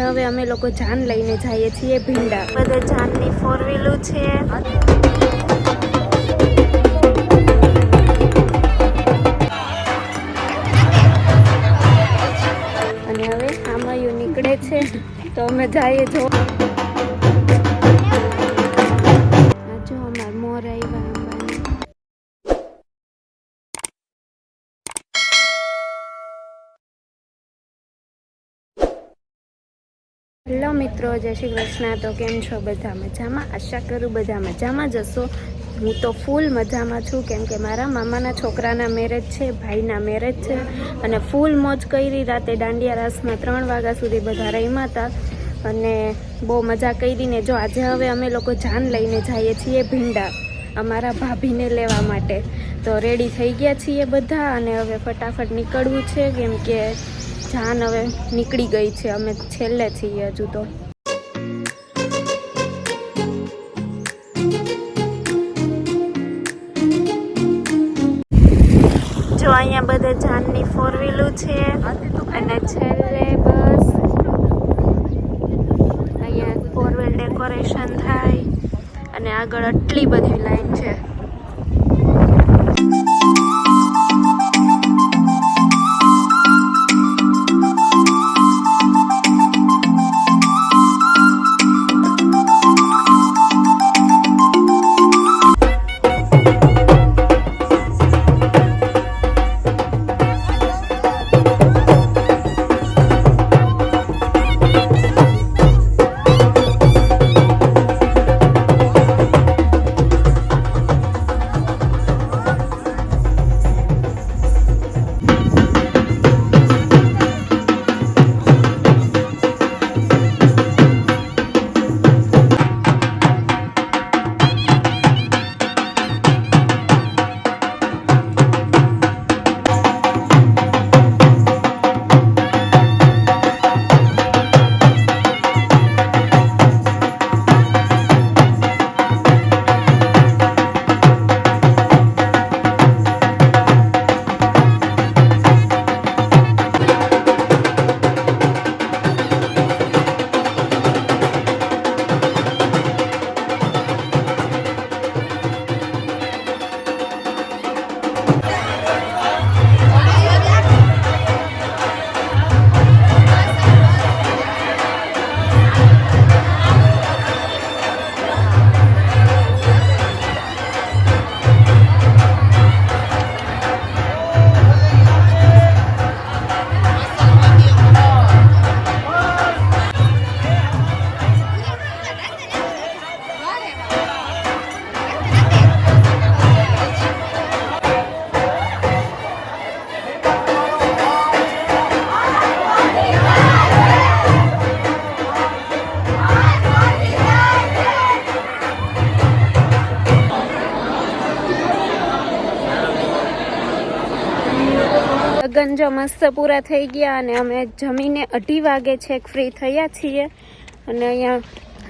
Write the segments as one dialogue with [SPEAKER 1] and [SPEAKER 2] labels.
[SPEAKER 1] હવે અમે લોકો જાન લઈને જઈએ છીએ ભીંડા. બધે જાનની 4 વ્હીલો છે. અને હવે આમાં નીકળે છે તો અમે જઈએ. જો અમાર મોર આવ્યા અંબાની. હેલો મિત્રો, જય શ્રી કૃષ્ણ. તો કેમ છો? બધા મજામાં? આશા કરું બધા મજામાં જશો. હું તો ફૂલ મજામાં છું, કેમ કે મારા મામાના છોકરાના મેરેજ છે, ભાઈના મેરેજ છે, અને ફૂલ મોજ કરી. રાતે દાંડિયા રાસમાં 3 વાગ્યા સુધી બધા રમ્યા હતા અને બહુ મજા કરી ને. જો આજે હવે અમે લોકો જાન લઈને જઈએ છીએ ભીંડા અમારા ભાભીને લેવા માટે. તો રેડી થઈ ગયા છીએ બધા અને હવે ફટાફટ નીકળવું છે, કેમ કે જાન હવે નીકળી ગઈ છે. અમે છેલ્લે છીએ હજુ તો. જો અહીંયા બધે જાનની 4 વ્હીલો છે અને છેલ્લે બસ અહીંયા 4 વ્હીલ ડેકોરેશન થાય અને આગળ આટલી બધી લાઈન છે. લગ્ન જો મસ્ત પૂરા થઈ ગયા અને અમે જમીને 2:30 વાગે છેક ફ્રી થયા છીએ અને અહીંયા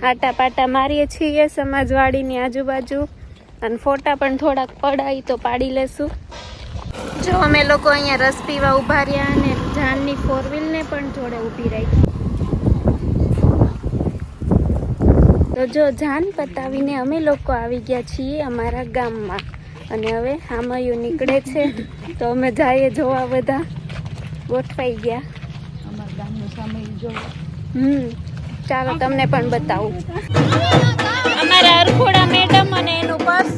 [SPEAKER 1] આટા પાટા મારીએ છીએ સમાજવાડીની આજુબાજુ અને ફોટા પણ થોડાક પડાય તો પાડી લેશું. જો અમે લોકો અહીંયા રસ પીવા ઊભા રહ્યા અને જાનની 4 વ્હીલને પણ જોડે ઊભી રાખી. તો જો જાન પતાવીને અમે લોકો આવી ગયા છીએ અમારા ગામમાં અને હવે આમાં નીકળે છે તો અમે જઈએ. જોવા બધા ગોઠવાઈ ગયા અમારા ગામનું સામે જોવા. ચાલો તમને પણ બતાવું. અમારા અરખોડા મેડમ અને એનું પર્સ